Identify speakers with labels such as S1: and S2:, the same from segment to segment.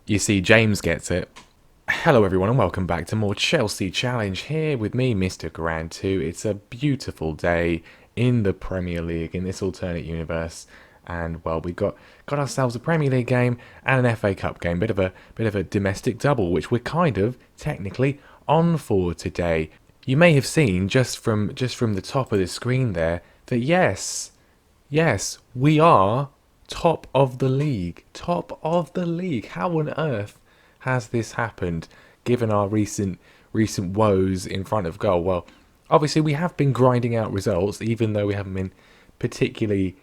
S1: You see, James gets it. Hello, everyone, and welcome back to more Chelsea Challenge here with me, Mr. Grand 2. It's a beautiful day in the Premier League in this alternate universe, and well, we got ourselves a Premier League game and an FA Cup game, bit of a domestic double, which we're kind of technically on for today. You may have seen just from the top of the screen there that yes, we are top of the league. Top of the league. How on earth has this happened given our recent woes in front of goal? Well, obviously we have been grinding out results even though we haven't been particularly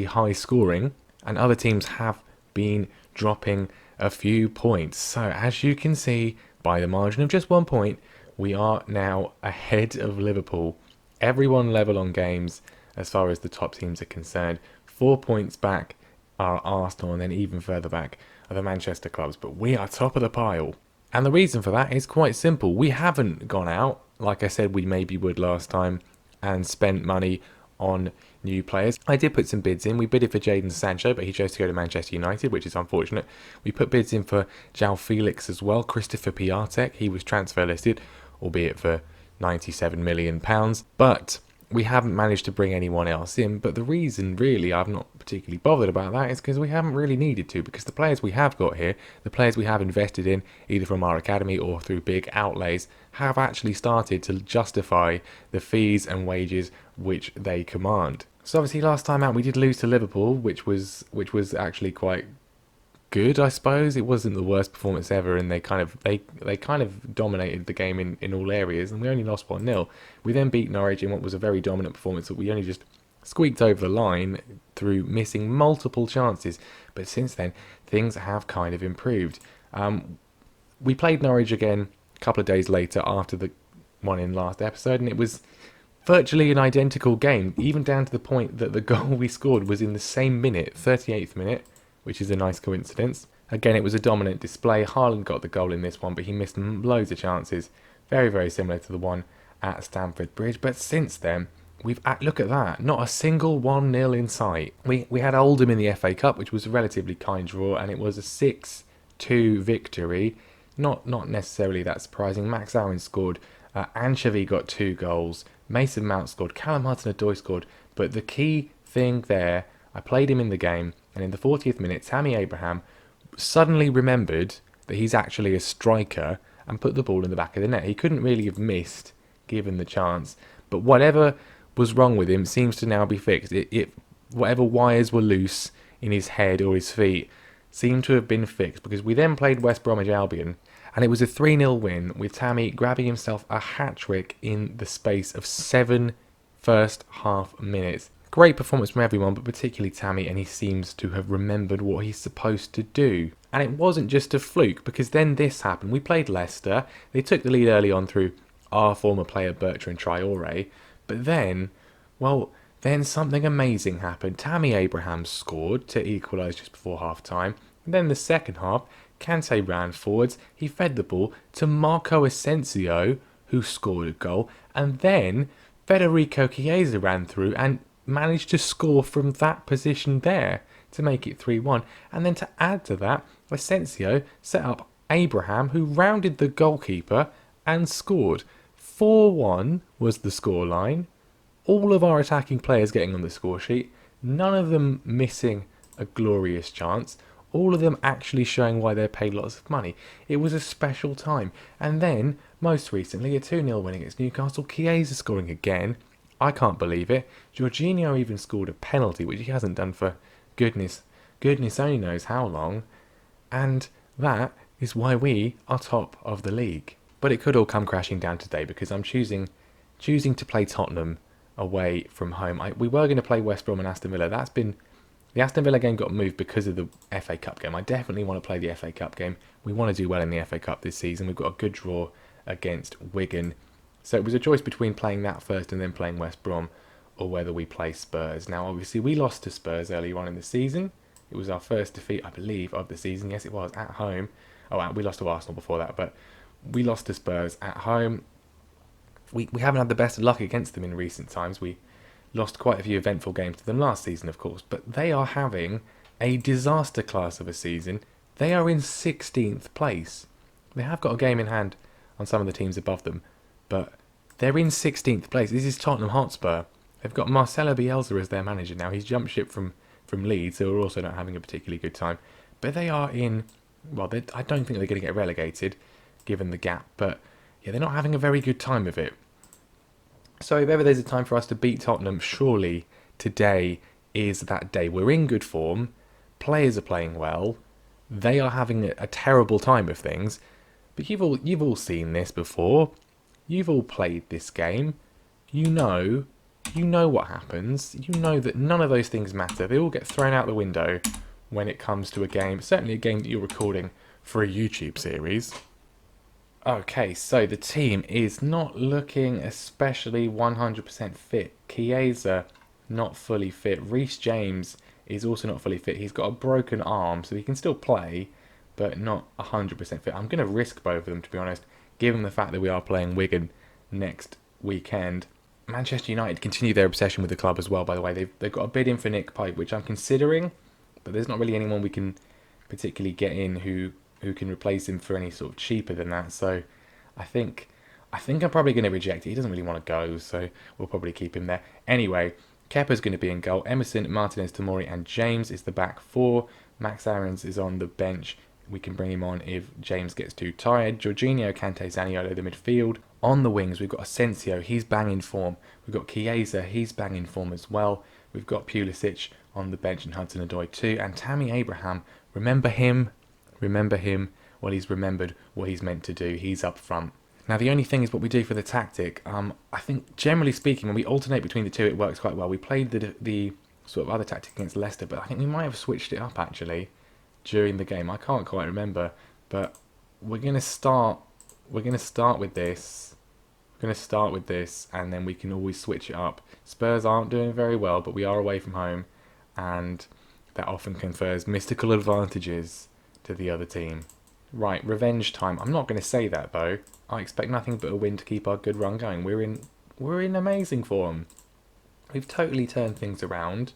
S1: high scoring, and other teams have been dropping a few points. So as you can see, by the margin of just 1 point, we are now ahead of Liverpool. Everyone level on games as far as the top teams are concerned. 4 points back are Arsenal, and then even further back are the Manchester clubs. But we are top of the pile. And the reason for that is quite simple. We haven't gone out, like I said we maybe would last time, and spent money on new players. I did put some bids in. We bidded for Jadon Sancho, but he chose to go to Manchester United, which is unfortunate. We put bids in for João Felix as well. Christopher Piatek, he was transfer listed, albeit for £97 million. But we haven't managed to bring anyone else in. But the reason, really, I'm not particularly bothered about that is because we haven't really needed to. Because the players we have got here, the players we have invested in, either from our academy or through big outlays, have actually started to justify the fees and wages which they command. So obviously last time out we did lose to Liverpool, which was actually quite good, I suppose. It wasn't the worst performance ever, and they kind of dominated the game in all areas, and we only lost 1-0. We then beat Norwich in what was a very dominant performance that we only just squeaked over the line through missing multiple chances. But since then, things have kind of improved. We played Norwich again a couple of days later after the one in last episode, and it was virtually an identical game, even down to the point that the goal we scored was in the same minute, 38th minute, which is a nice coincidence. Again, it was a dominant display. Haaland got the goal in this one, but he missed loads of chances. Very, very similar to the one at Stamford Bridge. But since then, look at that. Not a single 1-0 in sight. We had Oldham in the FA Cup, which was a relatively kind draw, and it was a 6-2 victory. Not necessarily that surprising. Max Owen scored. Anchovy got 2 goals. Mason Mount scored. Callum Hudson-Odoi scored. But the key thing there, I played him in the game, and in the 40th minute, Tammy Abraham suddenly remembered that he's actually a striker and put the ball in the back of the net. He couldn't really have missed, given the chance. But whatever was wrong with him seems to now be fixed. Whatever wires were loose in his head or his feet seem to have been fixed, because we then played West Bromwich Albion, and it was a 3-0 win, with Tammy grabbing himself a hat-trick in the space of 7 first half minutes. Great performance from everyone, but particularly Tammy, and he seems to have remembered what he's supposed to do. And it wasn't just a fluke, because then this happened. We played Leicester. They took the lead early on through our former player Bertrand Traore. But then something amazing happened. Tammy Abraham scored to equalise just before half-time. And then the second half, Kante ran forwards. He fed the ball to Marco Asensio, who scored a goal. And then Federico Chiesa ran through and managed to score from that position there to make it 3-1. And then to add to that, Asensio set up Abraham, who rounded the goalkeeper and scored. 4-1 was the scoreline. All of our attacking players getting on the score sheet, none of them missing a glorious chance, all of them actually showing why they're paid lots of money. It was a special time. And then, most recently, a 2-0 win against Newcastle, Chiesa scoring again. I can't believe it. Jorginho even scored a penalty, which he hasn't done for goodness only knows how long. And that is why we are top of the league. But it could all come crashing down today, because I'm choosing to play Tottenham away from home. We were going to play West Brom and Aston Villa. The Aston Villa game got moved because of the FA Cup game. I definitely want to play the FA Cup game. We want to do well in the FA Cup this season. We've got a good draw against Wigan. So it was a choice between playing that first and then playing West Brom, or whether we play Spurs. Now, obviously, we lost to Spurs earlier on in the season. It was our first defeat, I believe, of the season. Yes, it was, at home. We lost to Arsenal before that, but we lost to Spurs at home. We haven't had the best of luck against them in recent times. We lost quite a few eventful games to them last season, of course, but they are having a disaster class of a season. They are in 16th place. They have got a game in hand on some of the teams above them, but they're in 16th place. This is Tottenham Hotspur. They've got Marcelo Bielsa as their manager now. He's jumped ship from Leeds, who are also not having a particularly good time. But they are in... Well, I don't think they're going to get relegated, given the gap. But, yeah, they're not having a very good time of it. So if ever there's a time for us to beat Tottenham, surely today is that day. We're in good form. Players are playing well. They are having a terrible time of things. But you've all seen this before. You've all played this game. You know what happens. You know that none of those things matter. They all get thrown out the window when it comes to a game. Certainly a game that you're recording for a YouTube series. Okay, so the team is not looking especially 100% fit. Chiesa, not fully fit. Reece James is also not fully fit. He's got a broken arm, so he can still play, but not 100% fit. I'm going to risk both of them, to be honest, given the fact that we are playing Wigan next weekend. Manchester United continue their obsession with the club as well, by the way. They've got a bid in for Nick Pope, which I'm considering, but there's not really anyone we can particularly get in who can replace him for any sort of cheaper than that. So I think I'm probably going to reject it. He doesn't really want to go, so we'll probably keep him there. Anyway, Kepa's going to be in goal. Emerson, Martinez, Tomori and James is the back four. Max Aarons is on the bench. We can bring him on if James gets too tired. Jorginho, Kante, Zaniolo, the midfield. On the wings, we've got Asensio. He's banging form. We've got Chiesa. He's banging form as well. We've got Pulisic on the bench and Hudson-Odoi too. And Tammy Abraham. Remember him? Well, he's remembered what he's meant to do. He's up front. Now, the only thing is what we do for the tactic. I think, generally speaking, when we alternate between the two, it works quite well. We played the sort of other tactic against Leicester, but I think we might have switched it up, actually, during the game. I can't quite remember, but we're going to start with this. We're going to start with this, and then we can always switch it up. Spurs aren't doing very well, but we are away from home, and that often confers mystical advantages to the other team. Right, revenge time. I'm not going to say that, though. I expect nothing but a win to keep our good run going. We're in amazing form. We've totally turned things around.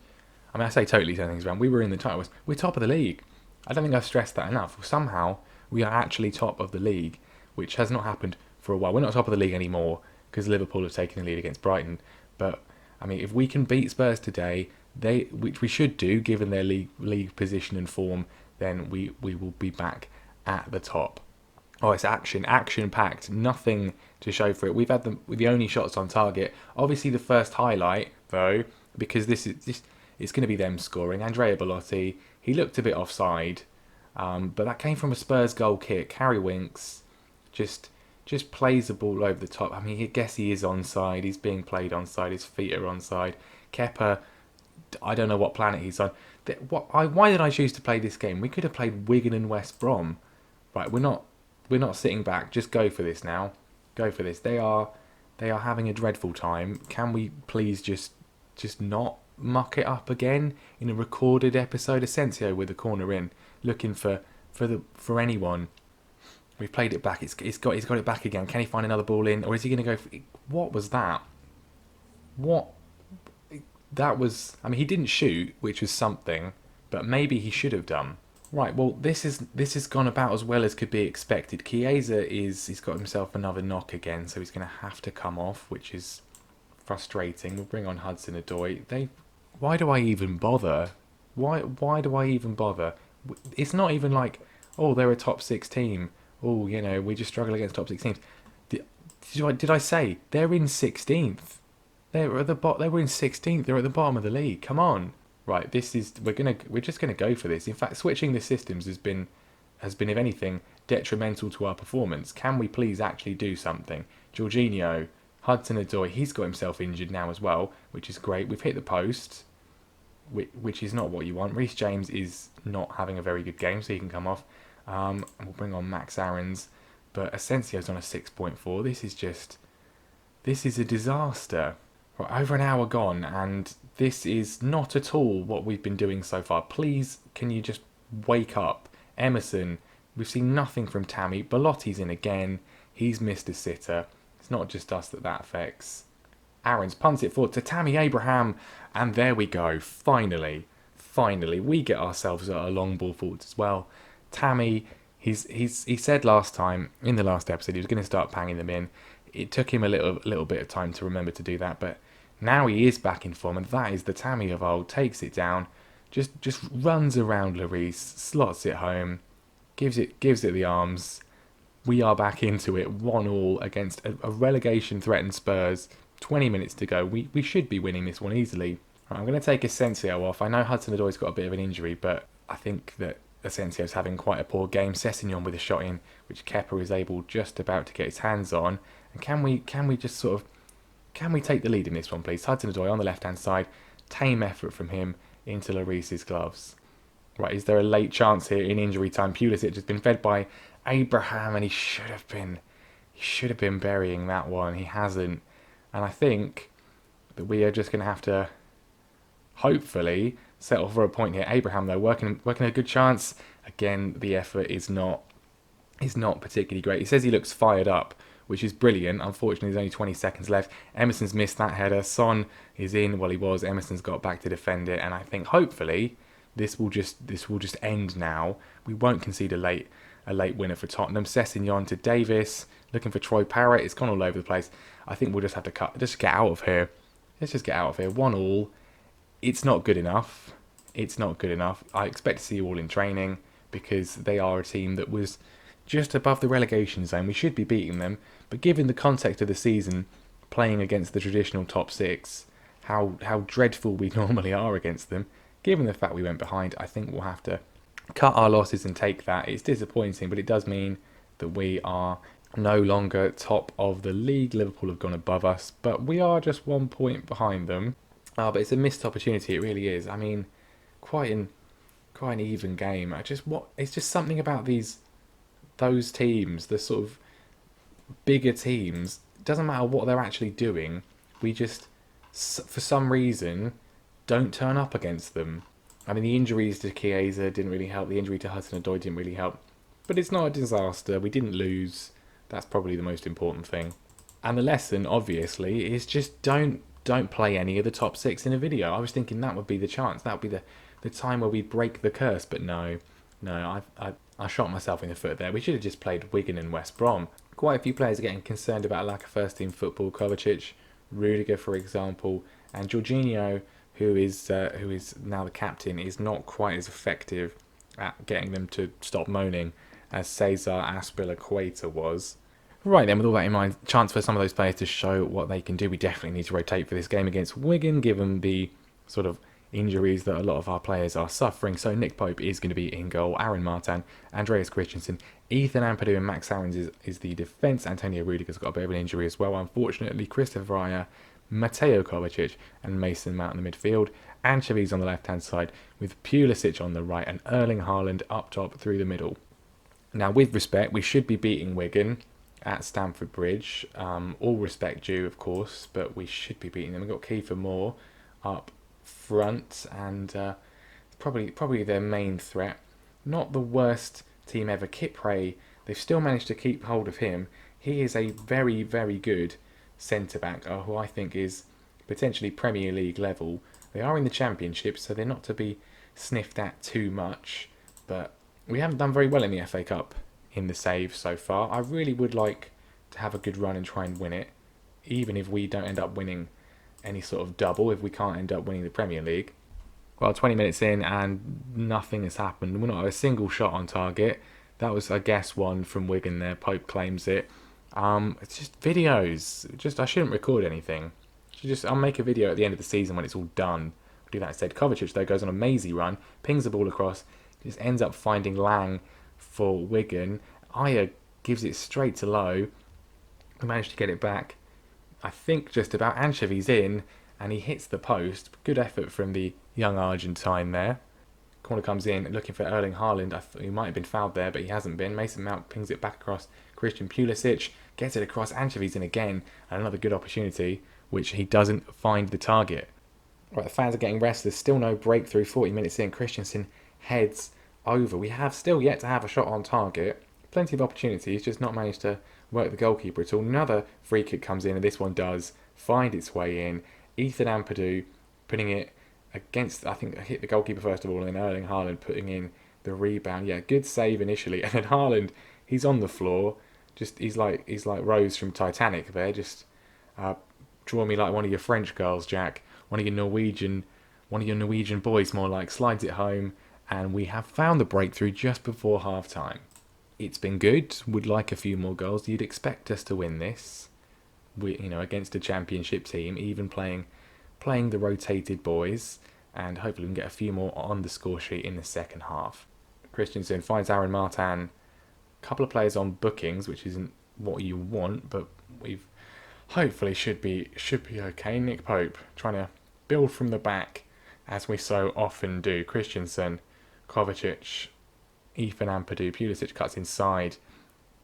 S1: I mean, I say totally turned things around. We were in the title. We're top of the league. I don't think I've stressed that enough. Somehow, we are actually top of the league, which has not happened for a while. We're not top of the league anymore because Liverpool have taken the lead against Brighton. But, I mean, if we can beat Spurs today, which we should do given their league position and form, then we will be back at the top. Oh, it's action-packed. Nothing to show for it. We've had the only shots on target. Obviously, the first highlight, though, because this it's going to be them scoring. Andrea Belotti, he looked a bit offside, but that came from a Spurs goal kick. Harry Winks just plays the ball over the top. I mean, I guess he is onside. He's being played onside. His feet are onside. Kepa, I don't know what planet he's on. Why did I choose to play this game? We could have played Wigan and West Brom. Right, we're not sitting back. Just go for this now. Go for this. They are having a dreadful time. Can we please just not muck it up again in a recorded episode? Asensio with the corner in, looking for anyone. We've played it back. He's got it back again. Can he find another ball in, or is he going to go? What was that? What? That was. I mean, he didn't shoot, which was something, but maybe he should have done. Right, well, this has gone about as well as could be expected. Chiesa he's got himself another knock again, so he's going to have to come off, which is frustrating. We'll bring on Hudson-Odoi. Why do I even bother? Why do I even bother? It's not even like, oh, they're a top 6 team. Oh, we just struggle against top 6 teams. Did I say they're in 16th? They were in 16th. They're at the bottom of the league. Come on. Right, we're just gonna go for this. In fact, switching the systems has been, if anything, detrimental to our performance. Can we please actually do something? Jorginho, Hudson-Odoi, he's got himself injured now as well, which is great. We've hit the post, which is not what you want. Reece James is not having a very good game, so he can come off. And we'll bring on Max Aarons, but Asensio's on a 6.4. This is a disaster. Right, over an hour gone, and this is not at all what we've been doing so far. Please, can you just wake up? Emerson, we've seen nothing from Tammy. Belotti's in again. He's missed a sitter. It's not just us that affects. Aarons punts it forward to Tammy Abraham, and there we go. Finally, we get ourselves a long ball forward as well. Tammy, he said last time in the last episode he was going to start banging them in. It took him a little bit of time to remember to do that, but now he is back in form, and that is the Tammy of old. Takes it down, just runs around Lloris, slots it home, gives it the arms. We are back into it, 1-1 against a relegation threatened Spurs. 20 minutes to go. We should be winning this one easily. Right, I'm going to take Asensio off. I know Hudson-Odoi's got a bit of an injury, but I think that Asensio's having quite a poor game. Sessegnon with a shot in, which Kepa is able just about to get his hands on. And can we just sort of, can we take the lead in this one, please? Hudson-Odoi on the left-hand side. Tame effort from him into Lloris's gloves. Right, is there a late chance here in injury time? Pulisic has been fed by Abraham, and he should have been burying that one. He hasn't. And I think that we are just going to have to hopefully settle for a point here. Abraham, though, working a good chance. Again, the effort is not particularly great. He says he looks fired up, which is brilliant. Unfortunately, there's only 20 seconds left. Emerson's missed that header. Son is in. Well, he was. Emerson's got back to defend it, and I think hopefully this will just end now. We won't concede a late winner for Tottenham. Sessegnon to Davis, looking for Troy Parrott. It's gone all over the place. I think we'll just have to just get out of here. Let's just get out of here. 1-1. It's not good enough. I expect to see you all in training because they are a team that was just above the relegation zone. We should be beating them. But given the context of the season, playing against the traditional top six, how dreadful we normally are against them, given the fact we went behind, I think we'll have to cut our losses and take that. It's disappointing, but it does mean that we are no longer top of the league. Liverpool have gone above us, but we are just 1 point behind them. But it's a missed opportunity. It really is. I mean, quite an even game. It's just something about those teams, the sort of bigger teams. It doesn't matter what they're actually doing. We just, for some reason, don't turn up against them. I mean, the injuries to Chiesa didn't really help. The injury to Hudson-Odoi didn't really help. But it's not a disaster. We didn't lose. That's probably the most important thing. And the lesson, obviously, is just don't play any of the top six in a video. I was thinking that would be the chance. That would be the time where we break the curse. But no, I shot myself in the foot there. We should have just played Wigan and West Brom. Quite a few players are getting concerned about a lack of first-team football. Kovacic, Rudiger, for example, and Jorginho, who is now the captain, is not quite as effective at getting them to stop moaning as Cesar Azpilicueta was. Right then, with all that in mind, chance for some of those players to show what they can do. We definitely need to rotate for this game against Wigan, given the sort of injuries that a lot of our players are suffering. So Nick Pope is going to be in goal. Aaron Martin, Andreas Christensen, Ethan Ampadu and Max Aarons is the defence. Antonio Rudiger's got a bit of an injury as well, unfortunately. Christopher Raya, Mateo Kovacic and Mason Mount in the midfield. Anchovies on the left-hand side with Pulisic on the right and Erling Haaland up top through the middle. Now, with respect, we should be beating Wigan at Stamford Bridge. All respect due, of course, but we should be beating them. We've got Kiefer Moore up front and probably their main threat. Not the worst team ever. Kipre, they've still managed to keep hold of him. He is a very, very good centre-back, who I think is potentially Premier League level. They are in the Championship, so they're not to be sniffed at too much, but we haven't done very well in the FA Cup in the save so far. I really would like to have a good run and try and win it, even if we don't end up winning any sort of double, if we can't end up winning the Premier League. Well, 20 minutes in and nothing has happened. We're not a single shot on target. That was, I guess, one from Wigan there. Pope claims it. It's just videos. I shouldn't record anything. I'll make a video at the end of the season when it's all done. I'll do that instead. Kovacic, though, goes on a mazy run, pings the ball across, just ends up finding Lang for Wigan. Aya gives it straight to Lowe. We managed to get it back. I think just about. Anchovies in, and he hits the post. Good effort from the young Argentine there. Corner comes in, looking for Erling Haaland. I thought he might have been fouled there, but he hasn't been. Mason Mount pings it back across. Christian Pulisic gets it across. Anchovies in again, and another good opportunity, which he doesn't find the target. Right, the fans are getting restless. Still no breakthrough. 40 minutes in, Christensen heads over. We have still yet to have a shot on target. Plenty of opportunities, just not managed to work the goalkeeper at all. Another free kick comes in, and this one does find its way in. Ethan Ampadu putting it against, I think, hit the goalkeeper first of all, and then Erling Haaland putting in the rebound. Yeah, good save initially, and then Haaland, he's on the floor. Just he's like Rose from Titanic there. Just uh, draw me like one of your French girls, Jack. One of your Norwegian boys, more like. Slides it home, and we have found the breakthrough just before half time. It's been good. Would like a few more goals. You'd expect us to win this. Against a championship team, even playing the rotated boys, and hopefully we can get a few more on the score sheet in the second half. Christensen finds Aaron Martin. A couple of players on bookings, which isn't what you want, but we've hopefully should be okay. Nick Pope trying to build from the back, as we so often do. Christensen, Kovacic, Ethan Ampadu, Pulisic cuts inside.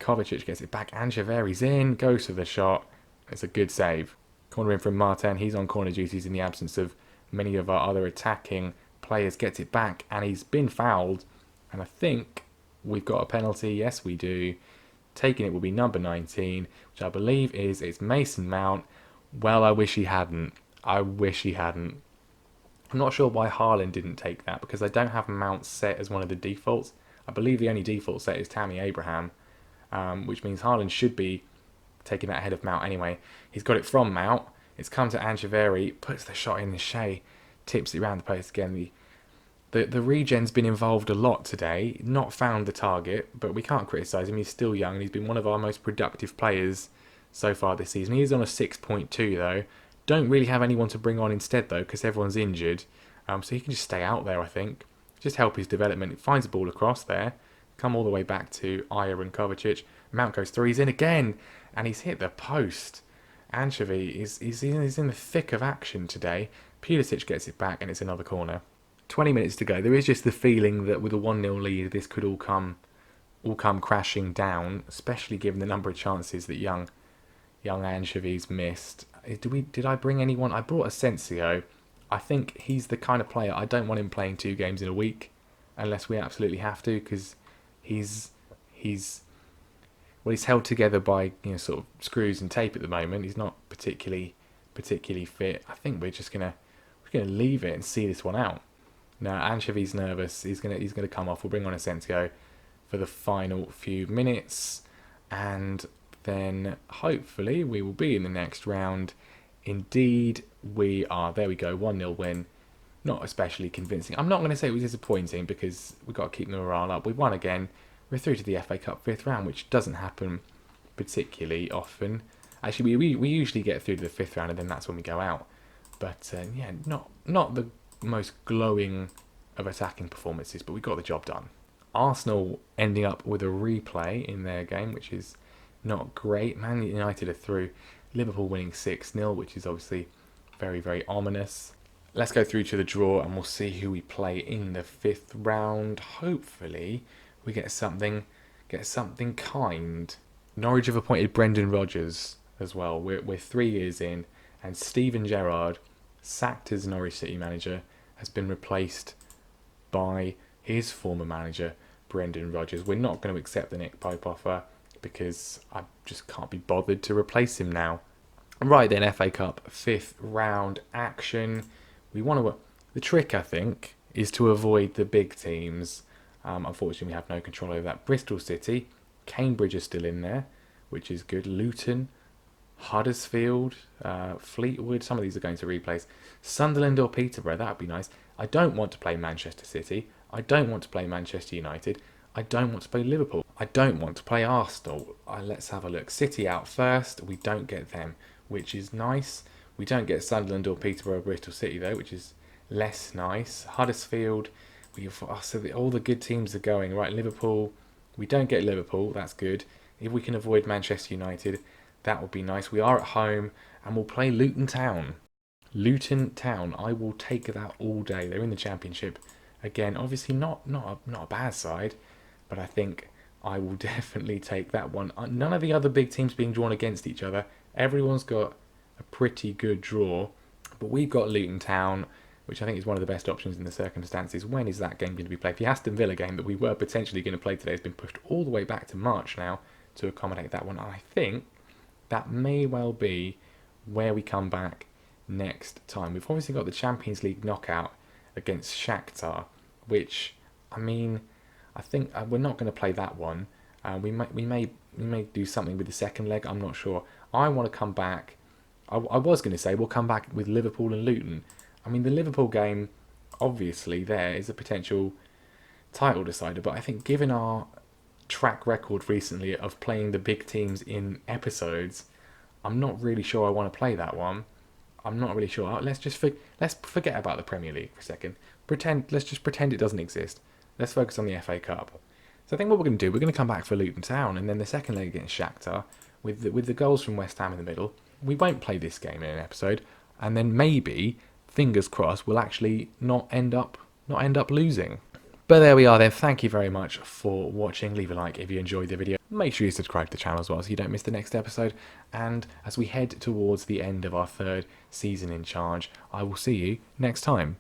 S1: Kovacic gets it back. Anjaveri's in, goes for the shot. It's a good save. Corner in from Martin. He's on corner duties in the absence of many of our other attacking players. Gets it back, and he's been fouled. And I think we've got a penalty. Yes, we do. Taking it will be number 19, which I believe it's Mason Mount. Well, I wish he hadn't. I'm not sure why Haaland didn't take that, because I don't have Mount set as one of the defaults. I believe the only default set is Tammy Abraham, which means Haaland should be taking that ahead of Mount anyway. He's got it from Mount. It's come to Anjaveri, puts the shot in the Shea, tips it around the post again. The regen's been involved a lot today, not found the target, but we can't criticise him. He's still young, and he's been one of our most productive players so far this season. He is on a 6.2 though. Don't really have anyone to bring on instead though, because everyone's injured. So he can just stay out there, I think. Just help his development. It finds the ball across there. Come all the way back to Ayer and Kovacic. Mount goes through. He's in again. And he's hit the post. Anchovy is in the thick of action today. Pulisic gets it back, and it's another corner. 20 minutes to go. There is just the feeling that with a 1-0 lead, this could all come crashing down, especially given the number of chances that young Anchovies missed. Did I bring anyone? I brought Asensio. I think he's the kind of player I don't want him playing 2 games in a week, unless we absolutely have to, because he's held together by sort of screws and tape at the moment. He's not particularly fit. I think we're gonna leave it and see this one out. Now Anchovy's nervous. He's gonna come off. We'll bring on Asensio for the final few minutes, and then hopefully we will be in the next round. Indeed, we are. There we go. 1-0 win. Not especially convincing. I'm not going to say it was disappointing, because we've got to keep the morale up. We won again. We're through to the FA Cup 5th round, which doesn't happen particularly often. Actually, we usually get through to the 5th round, and then that's when we go out. But not the most glowing of attacking performances, but we got the job done. Arsenal ending up with a replay in their game, which is not great. Man United are through. Liverpool winning 6-0, which is obviously very, very ominous. Let's go through to the draw, and we'll see who we play in the 5th round. Hopefully we get something kind. Norwich have appointed Brendan Rodgers as well. We're 3 years in, and Steven Gerrard, sacked as Norwich City manager, has been replaced by his former manager, Brendan Rodgers. We're not going to accept the Nick Pope offer, because I just can't be bothered to replace him now. Right then, FA Cup 5th round action. The trick, I think, is to avoid the big teams. Unfortunately, we have no control over that. Bristol City, Cambridge are still in there, which is good. Luton, Huddersfield, Fleetwood. Some of these are going to replace. Sunderland or Peterborough, that would be nice. I don't want to play Manchester City. I don't want to play Manchester United. I don't want to play Liverpool. I don't want to play Arsenal. Let's have a look. City out first. We don't get them, which is nice. We don't get Sunderland or Peterborough or Bristol City, though, which is less nice. Huddersfield. All the good teams are going. Right, Liverpool. We don't get Liverpool. That's good. If we can avoid Manchester United, that would be nice. We are at home, and we'll play Luton Town. Luton Town. I will take that all day. They're in the Championship. Again, obviously not a bad side, but I think I will definitely take that one. None of the other big teams being drawn against each other. Everyone's got a pretty good draw, but we've got Luton Town, which I think is one of the best options in the circumstances. When is that game going to be played? The Aston Villa game that we were potentially going to play today has been pushed all the way back to March now to accommodate that one. I think that may well be where we come back next time. We've obviously got the Champions League knockout against Shakhtar, which, I mean, I think we're not going to play that one. We may do something with the second leg. I'm not sure. I want to come back. I was going to say we'll come back with Liverpool and Luton. I mean, the Liverpool game, obviously, there is a potential title decider. But I think given our track record recently of playing the big teams in episodes, I'm not really sure I want to play that one. I'm not really sure. Let's forget about the Premier League for a second. Let's just pretend it doesn't exist. Let's focus on the FA Cup. So I think what we're going to do, we're going to come back for Luton Town, and then the second leg against Shakhtar with the goals from West Ham in the middle. We won't play this game in an episode, and then maybe, fingers crossed, we'll actually not end up losing. But there we are then. Thank you very much for watching. Leave a like if you enjoyed the video. Make sure you subscribe to the channel as well so you don't miss the next episode. And as we head towards the end of our third season in charge, I will see you next time.